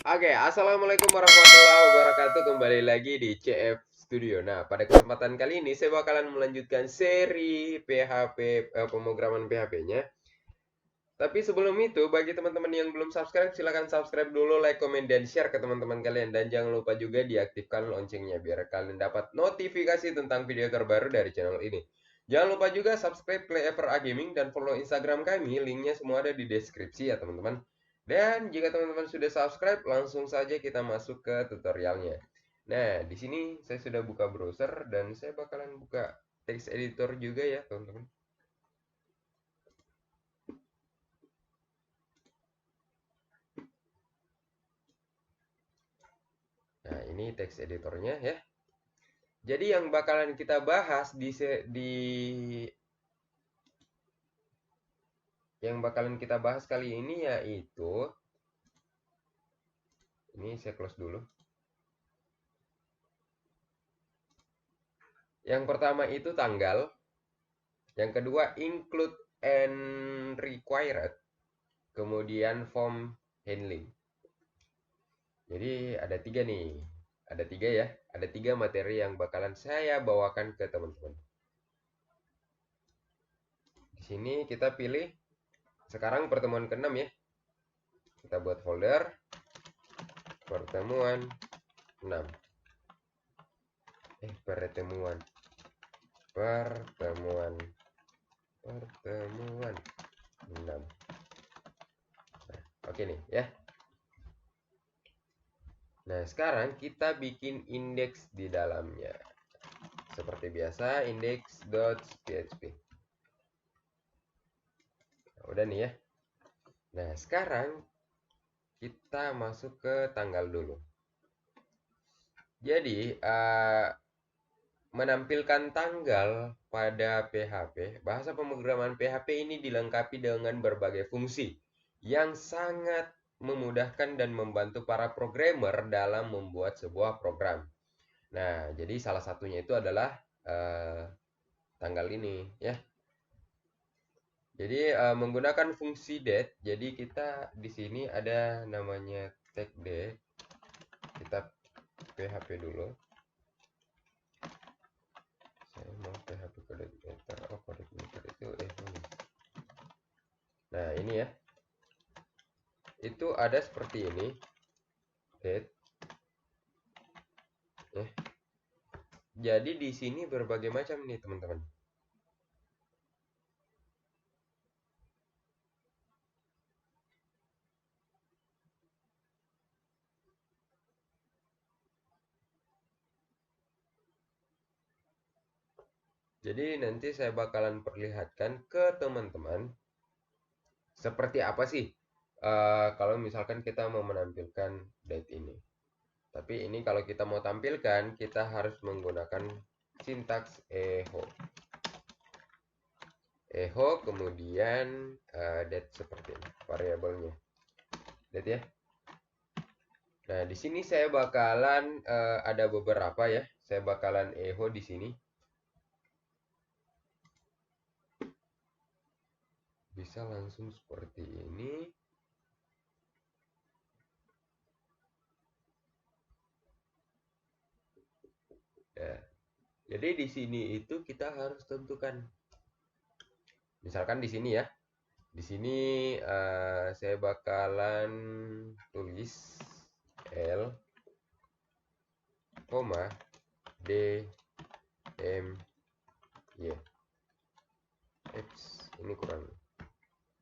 Oke, assalamualaikum warahmatullahi wabarakatuh. Kembali lagi di CF Studio. Nah, pada kesempatan kali ini saya bakalan melanjutkan seri PHP pemrograman PHP-nya. Tapi sebelum itu, bagi teman-teman yang belum subscribe, silahkan subscribe dulu, like, komen, dan share ke teman-teman kalian. Dan jangan lupa juga diaktifkan loncengnya biar kalian dapat notifikasi tentang video terbaru dari channel ini. Jangan lupa juga subscribe Playever A Gaming dan follow Instagram kami. Linknya semua ada di deskripsi ya teman-teman. Dan jika teman-teman sudah subscribe, langsung saja kita masuk ke tutorialnya. Nah, di sini saya sudah buka browser dan saya bakalan buka text editor juga ya teman-teman. Nah, ini text editornya ya. Jadi yang bakalan kita bahas yang bakalan kita bahas kali ini yaitu ini saya close dulu. Yang pertama itu tanggal, yang kedua include and required, kemudian form handling. Jadi ada tiga nih, ada tiga ya, ada tiga materi yang bakalan saya bawakan ke teman-teman. Di sini kita pilih sekarang pertemuan ke-6 ya. Kita buat folder pertemuan 6. Pertemuan 6. Oke nih ya. Nah, sekarang kita bikin indeks di dalamnya. Seperti biasa, index.php. Nah, udah nih ya. Nah, sekarang kita masuk ke tanggal dulu. Jadi, menampilkan tanggal pada PHP, bahasa pemrograman PHP ini dilengkapi dengan berbagai fungsi yang sangat memudahkan dan membantu para programmer dalam membuat sebuah program. Nah, jadi salah satunya itu adalah tanggal ini ya. Jadi menggunakan fungsi date, jadi kita di sini ada namanya tag date. Kita PHP dulu. Saya mau PHP kode meter. Oh, kode meter itu ini. Nah, ini ya. Itu ada seperti ini. Date. Jadi di sini berbagai macam nih, teman-teman. Jadi nanti saya bakalan perlihatkan ke teman-teman seperti apa sih kalau misalkan kita mau menampilkan date ini. Tapi ini kalau kita mau tampilkan, kita harus menggunakan sintaks echo. Echo kemudian date seperti ini, variabelnya. Date ya. Nah, di sini saya bakalan ada beberapa ya. Saya bakalan echo di sini. Bisa langsung seperti ini. Ya. Jadi di sini itu kita harus tentukan. Misalkan di sini ya. Di sini saya bakalan tulis L, D, M, Y. Ini kurang.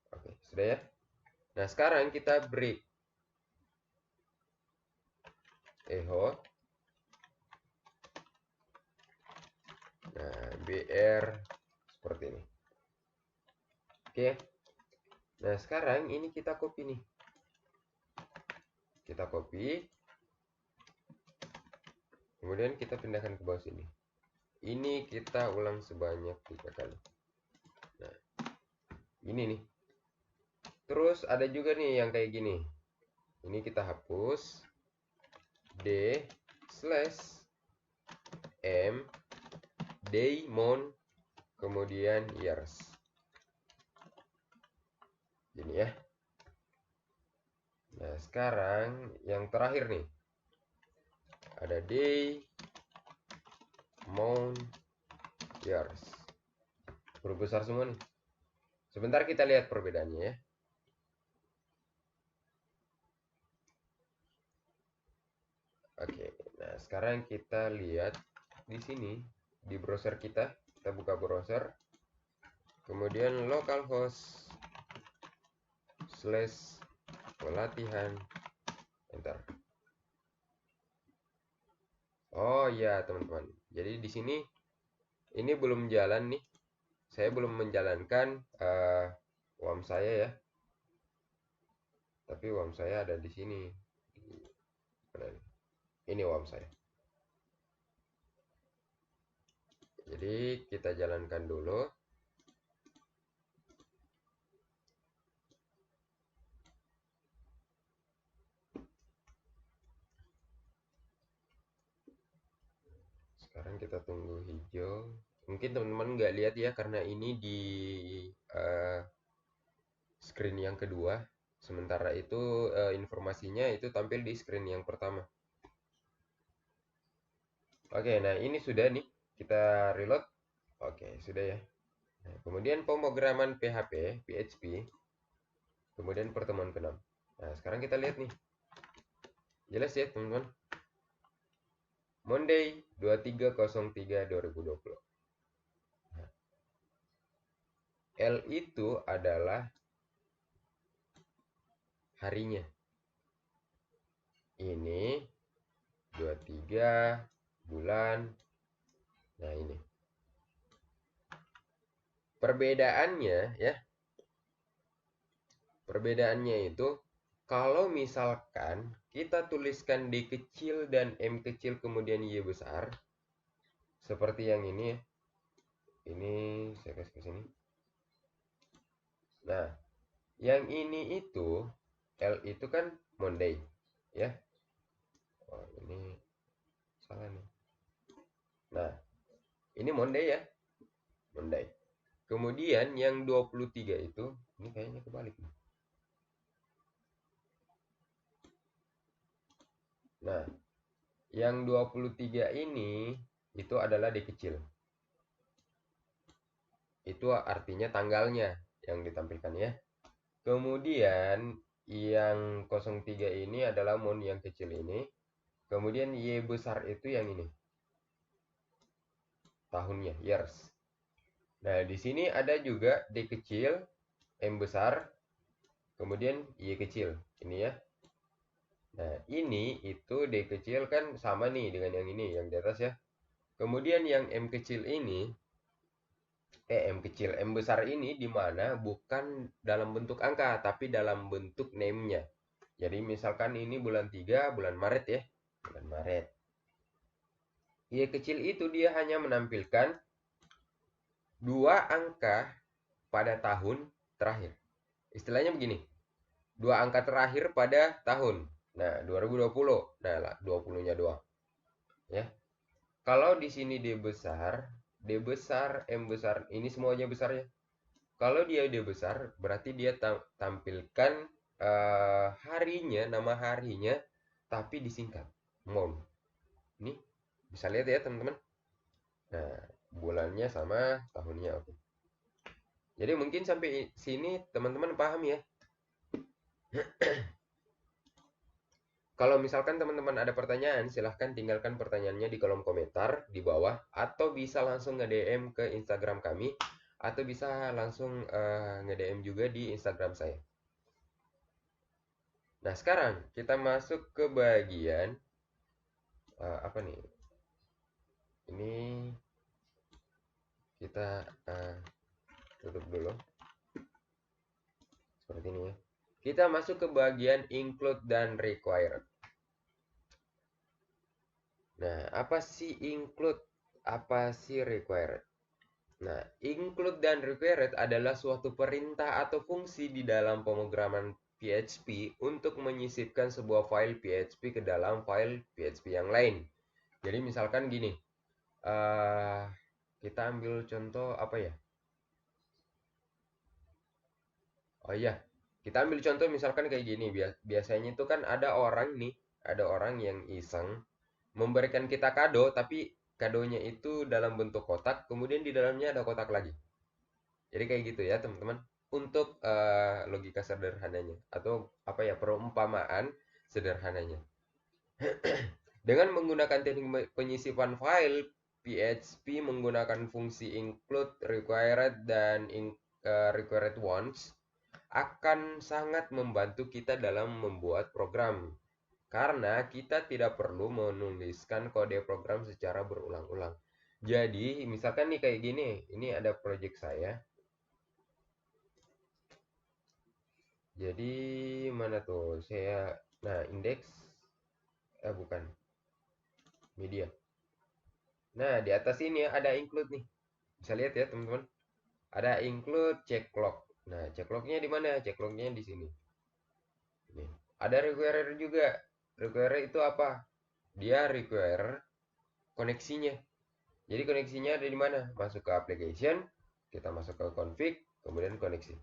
Oke, sudah ya. Nah, sekarang kita break. Echo. Nah, BR seperti ini. Oke. Nah, sekarang ini kita copy nih. Kita copy. Kemudian kita pindahkan ke bawah sini. Ini kita ulang sebanyak 3 kali. Nah, ini nih. Terus ada juga nih yang kayak gini. Ini kita hapus. D slash M day month kemudian years. Ini ya. Nah, Nah, sekarang yang terakhir nih. Ada day, month, years. Huruf besar semua nih. Sebentar kita lihat perbedaannya ya. Oke, nah sekarang kita lihat di sini di browser kita. Kita buka browser, kemudian localhost / pelatihan, enter. Oh iya teman-teman, jadi di sini ini belum jalan nih. Saya belum menjalankan WAM saya ya. Tapi WAM saya ada di sini. Ini WAM saya. Jadi kita jalankan dulu. Sekarang kita tunggu hijau. Mungkin teman-teman nggak lihat ya karena ini di screen yang kedua. Sementara itu informasinya itu tampil di screen yang pertama. Oke, nah ini sudah nih. Kita reload. Oke, sudah ya. Nah, kemudian pemrograman PHP. Kemudian pertemuan ke-6. Nah, sekarang kita lihat nih. Jelas ya, teman-teman. Monday 2303/2020. Nah, L itu adalah harinya. Ini 23 bulan. Nah, ini. Perbedaannya ya. Perbedaannya itu kalau misalkan kita tuliskan D kecil dan M kecil kemudian Y besar seperti yang ini ya. Ini saya kasih ke sini. Nah, yang ini itu L itu kan Monday ya. Oh, ini salah nih. Nah, ini Monday ya. Monday. Kemudian yang 23 itu ini kayaknya kebalik nih. Nah, yang 23 ini itu adalah D kecil. Itu artinya tanggalnya yang ditampilkan ya. Kemudian yang 03 ini adalah mon yang kecil ini. Kemudian Y besar itu yang ini. Tahunnya, years. Nah, di sini ada juga D kecil, M besar, kemudian Y kecil. Ini ya. Nah, ini itu D kecil kan sama nih dengan yang ini, yang di atas ya. Kemudian yang M kecil ini, M kecil, M besar ini di mana bukan dalam bentuk angka, tapi dalam bentuk name-nya. Jadi misalkan ini bulan 3, bulan Maret ya. Bulan Maret. Y kecil itu dia hanya menampilkan 2 angka pada tahun terakhir. Istilahnya begini. 2 angka terakhir pada tahun. Nah, 2020. Nah, 20-nya doang. Ya. Kalau di sini D besar, M besar, ini semuanya besar ya. Kalau dia besar, berarti dia tampilkan harinya, nama harinya, tapi disingkat. Mon. Ini bisa lihat ya teman-teman. Nah, bulannya sama, tahunnya oke. Jadi mungkin sampai sini teman-teman paham ya. Kalau misalkan teman-teman ada pertanyaan, silahkan tinggalkan pertanyaannya di kolom komentar di bawah, atau bisa langsung nge-DM ke Instagram kami, atau bisa langsung nge-DM juga di Instagram saya. Nah, sekarang kita masuk ke bagian apa nih? Ini kita tutup dulu. Seperti ini ya. Kita masuk ke bagian include dan required. Nah, apa sih include? Apa sih required? Nah, include dan required adalah suatu perintah atau fungsi di dalam pemrograman PHP untuk menyisipkan sebuah file PHP ke dalam file PHP yang lain. Jadi misalkan gini, kita ambil contoh apa ya? Oh iya, Kita ambil contoh misalkan kayak gini, biasanya itu kan ada orang yang iseng memberikan kita kado, tapi kadonya itu dalam bentuk kotak, kemudian di dalamnya ada kotak lagi. Jadi kayak gitu ya, teman-teman. Untuk logika sederhananya atau apa ya, perumpamaan sederhananya. Dengan menggunakan teknik penyisipan file, PHP menggunakan fungsi include, required, dan required once akan sangat membantu kita dalam membuat program. Karena kita tidak perlu menuliskan kode program secara berulang-ulang. Jadi, misalkan nih kayak gini, ini ada project saya. Jadi, mana tuh? Nah, indeks, bukan, media. Nah, di atas ini ada include nih. Bisa lihat ya, teman-teman. Ada include check log. Nah, check lognya di mana? Check lognya di sini. Nih. Ada require juga. Require itu apa? Dia require koneksinya. Jadi koneksinya ada di mana? Masuk ke application, kita masuk ke config, kemudian koneksi.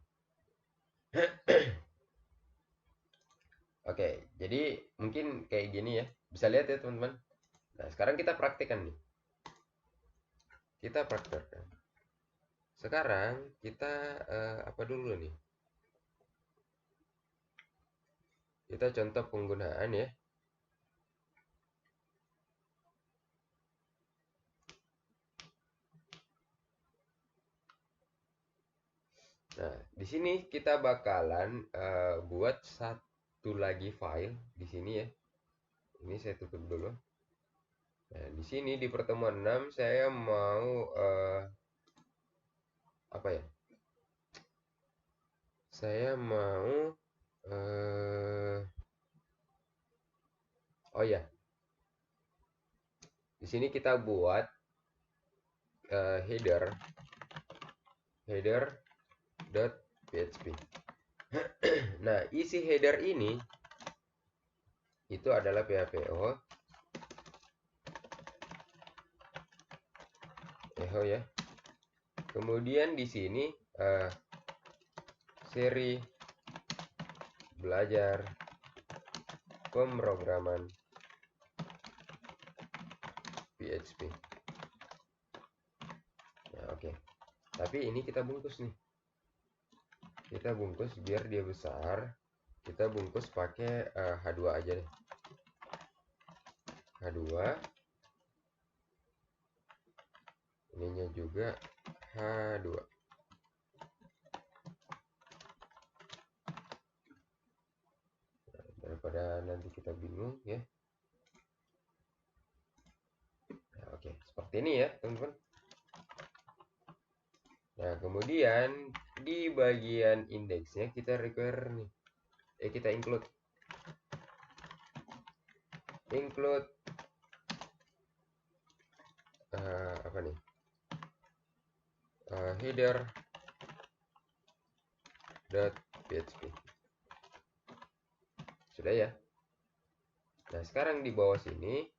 Oke, jadi mungkin kayak gini ya. Bisa lihat ya teman-teman. Nah, sekarang kita praktekkan nih. Kita praktekkan. Sekarang kita apa dulu nih? Kita contoh penggunaan ya. Nah, di sini kita bakalan buat satu lagi file di sini ya. Ini saya tutup dulu. Nah, di sini di pertemuan 6 saya mau apa ya? Saya mau oh ya, di sini kita buat header.php. Nah, isi header ini itu adalah PHPO echo ya. Kemudian di sini seri belajar pemrograman PHP. Nah, oke. Tapi ini kita bungkus nih. Kita bungkus biar dia besar. Kita bungkus pakai H2 aja deh. H2. Ininya juga H2. Daripada nanti kita bingung ya. Nah, oke, seperti ini ya teman-teman. Nah, kemudian di bagian indeksnya kita require nih. Kita include apa nih? Header.php. Sudah ya. Nah, sekarang di bawah sini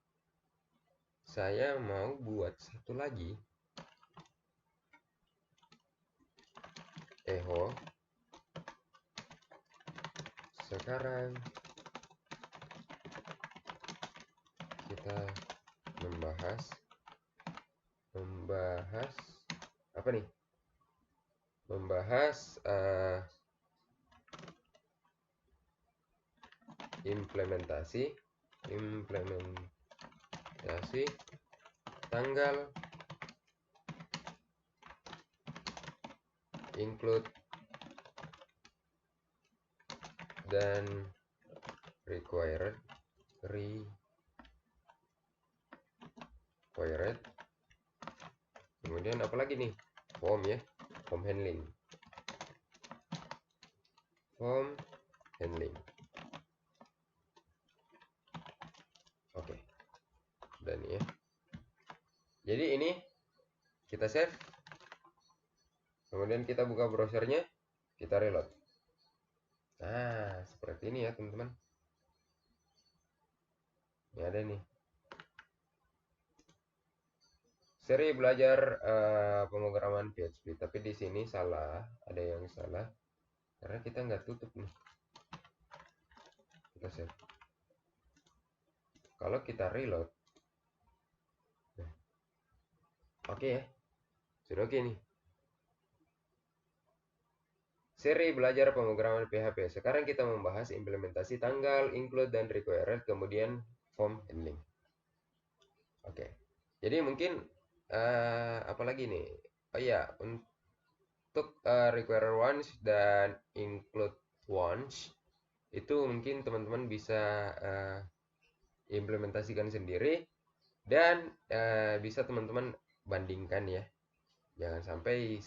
saya mau buat satu lagi echo. Sekarang kita membahas apa nih? Membahas implementasi tanggal include dan required. Kemudian apa lagi nih? Form ya, form handling. Oke, udah nih ya. Jadi ini kita save, kemudian kita buka browsernya, kita reload. Nah, seperti ini ya teman-teman. Ini ada nih. Seri belajar pemrograman PHP, tapi di sini salah, ada yang salah. karena kita nggak tutup nih. Kita save. Kalau kita reload, nah, oke ya, sudah oke nih. Seri belajar pemrograman PHP. Sekarang kita membahas implementasi tanggal, include, dan required, kemudian form handling. Oke, jadi mungkin apa lagi nih? Oh iya, untuk require once dan include once itu mungkin teman-teman bisa implementasikan sendiri dan bisa teman-teman bandingkan ya. Jangan sampai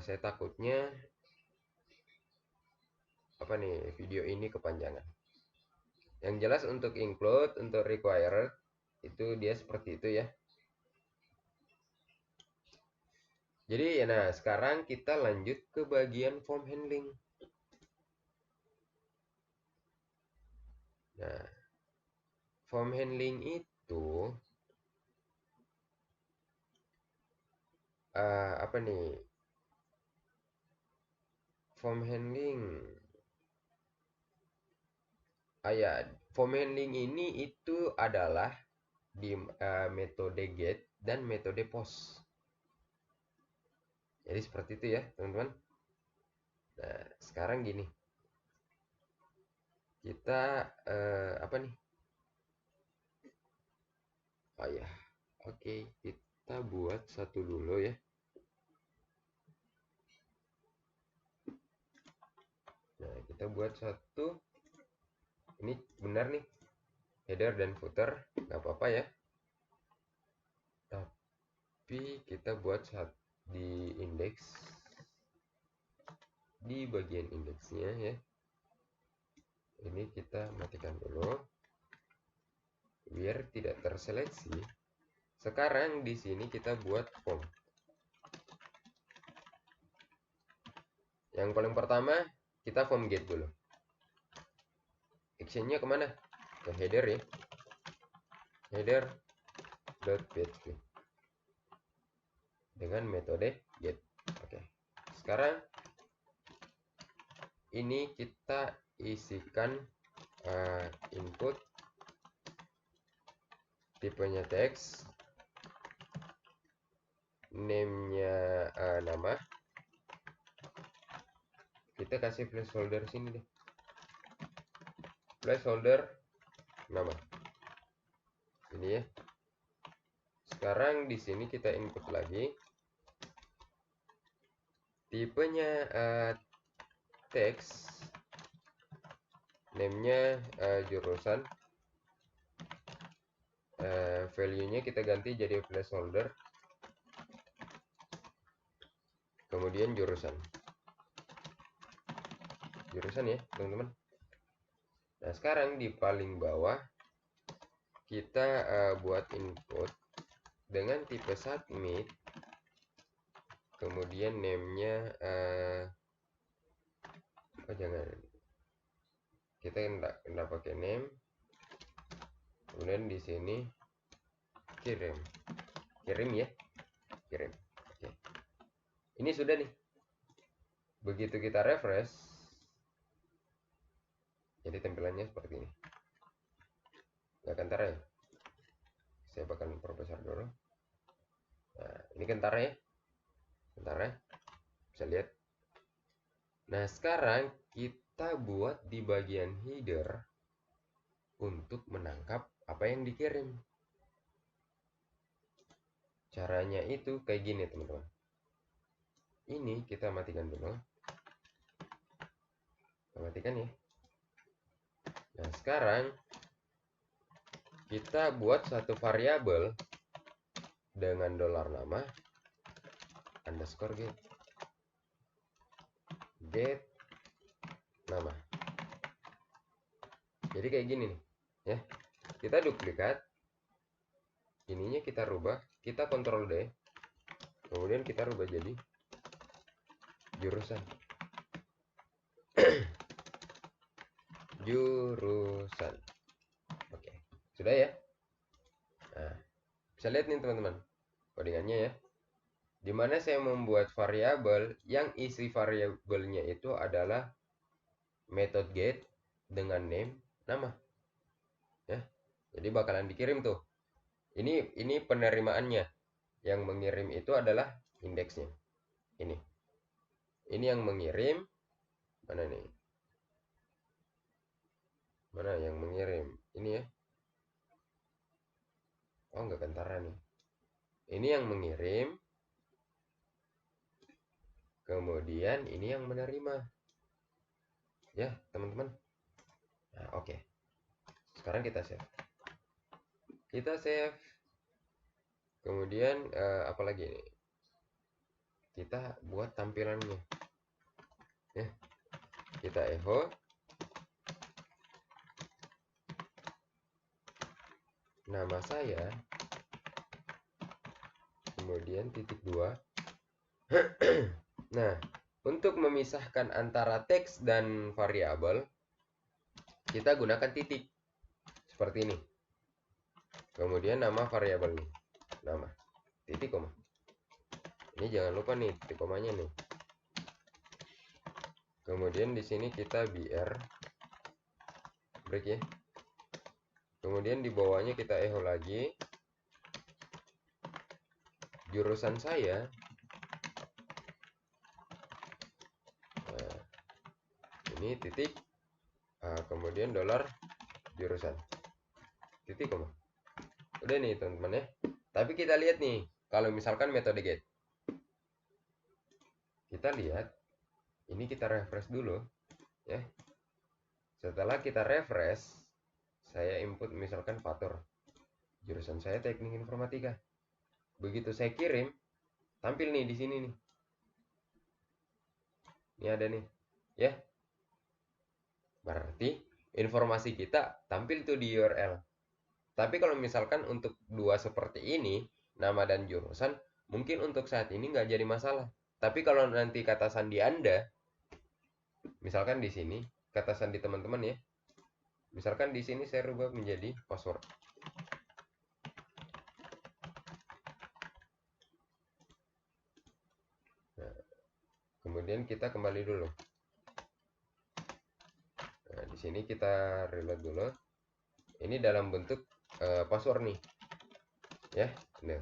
saya takutnya apa nih video ini kepanjangan. Yang jelas untuk include, untuk required itu dia seperti itu ya. Jadi nah sekarang kita lanjut ke bagian form handling. Nah, form handling itu apa nih? Form handling. Ya, form handling ini itu adalah di metode get dan metode post. Jadi seperti itu ya, teman-teman. Nah, sekarang gini. Kita apa nih? Oh ya. Oke, kita buat satu dulu ya. Nah, kita buat satu. Ini benar nih. Header dan footer, nggak apa-apa ya. Tapi kita buat di indeks. Di bagian indeksnya ya. Ini kita matikan dulu. Biar tidak terseleksi. Sekarang di sini kita buat form. Yang paling pertama, kita form get dulu. Actionnya kemana? Ke header ya. Header.php dengan metode get. Oke. Sekarang ini kita isikan input tipenya teks, name-nya nama. Kita kasih placeholder sini deh. Placeholder nama. Ini ya. Sekarang di sini kita input lagi. Tipenya teks. Name-nya jurusan. Value-nya kita ganti jadi placeholder. Kemudian jurusan. Jurusan ya, teman-teman. Nah, sekarang di paling bawah kita buat input dengan tipe submit. Kemudian name-nya jangan. Kita enggak pakai name. Kemudian di sini kirim ya, kirim. Oke. Ini sudah nih. Begitu kita refresh, jadi tampilannya seperti ini. Nggak kentara ya. Saya bakal perbesar dulu. Nah, ini kentara ya. Kentara. Bisa lihat. Nah, sekarang kita buat di bagian header untuk menangkap apa yang dikirim. Caranya itu kayak gini, teman-teman. Ini kita matikan dulu. Kita matikan ya. Nah, sekarang kita buat satu variabel dengan $nama underscore get nama. Jadi kayak gini nih ya. Kita duplikat. Ininya kita rubah, kita Ctrl D. Kemudian kita rubah jadi jurusan. Jurusan. Oke, sudah ya. Nah, bisa lihat nih teman-teman codingannya ya. di mana saya membuat variabel yang isi variabelnya itu adalah method get dengan name nama, ya. Jadi bakalan dikirim tuh. Ini penerimaannya. Yang mengirim itu adalah indeksnya. Ini yang mengirim. Mana nih? Mana yang mengirim? Ini ya. Oh, enggak kentara nih. Ini yang mengirim. Kemudian ini yang menerima. Ya, teman-teman. Nah, oke. Sekarang kita save. Kita save. Kemudian apa lagi nih? Kita buat tampilannya. Ya. Kita echo. Nama saya. Kemudian titik 2. Nah, untuk memisahkan antara teks dan variabel, kita gunakan titik. Seperti ini. Kemudian nama variabelnya. Nama. Titik koma. Ini jangan lupa nih titik komanya nih. Kemudian di sini kita br break ya. Kemudian di bawahnya kita echo lagi. Jurusan saya. Nah, ini titik. Kemudian dolar jurusan. Titik koma. Udah nih teman-teman ya. Tapi kita lihat nih. Kalau misalkan metode get. Kita lihat. Ini kita refresh dulu. Ya. Setelah kita refresh. Saya input misalkan Fatur. Jurusan saya teknik informatika. Begitu saya kirim. Tampil nih di sini nih. Ini ada nih. Ya. Berarti informasi kita tampil tuh di URL. Tapi kalau misalkan untuk dua seperti ini, nama dan jurusan, mungkin untuk saat ini nggak jadi masalah. Tapi kalau nanti kata sandi Anda, misalkan di sini, kata sandi teman-teman ya, misalkan di sini saya rubah menjadi password. Nah, kemudian kita kembali dulu. Nah, di sini kita reload dulu. Ini dalam bentuk password nih. Ya, nah.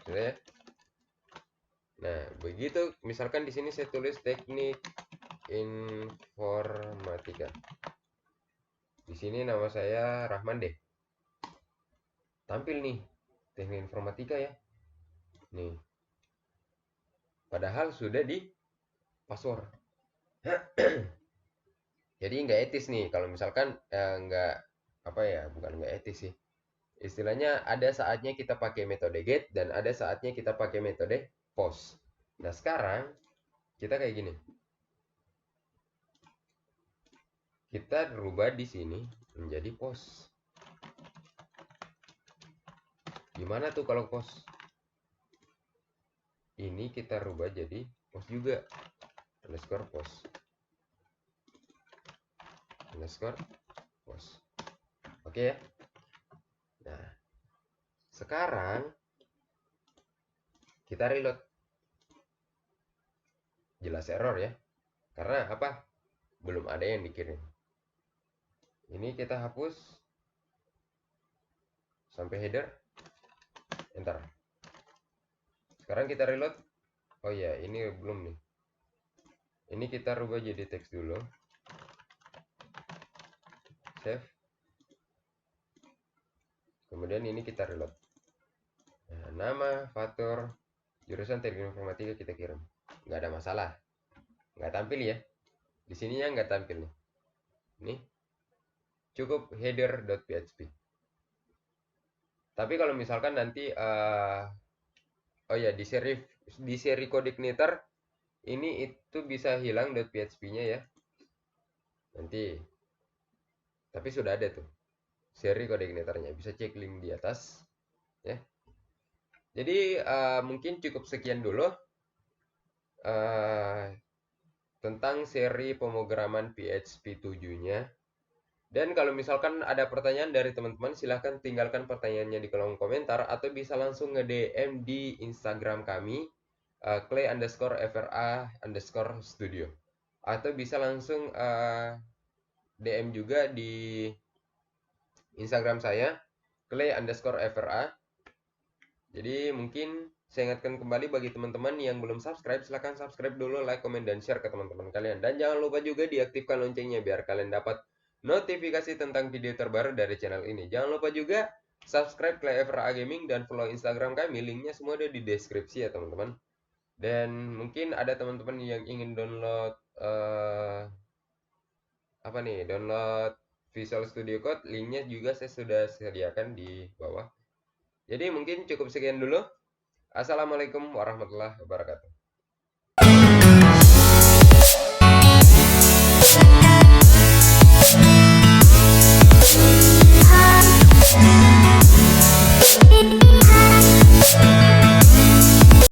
Sudah ya. Nah, begitu misalkan di sini saya tulis teknik informatika. Di sini nama saya Rahman deh. Tampil nih teknik informatika ya. Nih. Padahal sudah di password. Jadi nggak etis nih kalau misalkan nggak apa ya, bukan nggak etis sih. Istilahnya ada saatnya kita pakai metode get dan ada saatnya kita pakai metode post. Nah, sekarang kita kayak gini. Kita rubah di sini menjadi post. Gimana tuh kalau post? Ini kita rubah jadi post juga. Underscore post. Underscore post. Oke ya. Nah, sekarang kita reload. Jelas error ya. Karena apa? Belum ada yang dikirim. Ini kita hapus sampai header. Enter. Sekarang kita reload. Oh ya, ini belum nih. Ini kita rubah jadi teks dulu. Save. Kemudian ini kita reload. Nah, nama, Fatur, jurusan teknik informatika kita kirim. Nggak ada masalah. Nggak tampil ya. Di sininya nggak tampil nih. Nih. Cukup header.php. Tapi kalau misalkan nanti oh ya, di seri codeignator ini itu bisa hilang .php-nya ya. Nanti. Tapi sudah ada tuh. Seri codeignator-nya. Bisa cek link di atas ya. Jadi mungkin cukup sekian dulu tentang seri pemrograman PHP 7-nya. Dan kalau misalkan ada pertanyaan dari teman-teman, silahkan tinggalkan pertanyaannya di kolom komentar atau bisa langsung nge-DM di Instagram kami clay_fra_studio, atau bisa langsung DM juga di Instagram saya clay_fra. Jadi mungkin saya ingatkan kembali bagi teman-teman yang belum subscribe, silahkan subscribe dulu, like, comment, dan share ke teman-teman kalian. Dan jangan lupa juga diaktifkan loncengnya biar kalian dapat notifikasi tentang video terbaru dari channel ini. Jangan lupa juga subscribe Clay_fra Gaming dan follow Instagram kami, linknya semua ada di deskripsi ya teman-teman. Dan mungkin ada teman-teman yang ingin download download Visual Studio Code, linknya juga saya sudah sediakan di bawah. Jadi mungkin cukup sekian dulu. Assalamualaikum warahmatullahi wabarakatuh.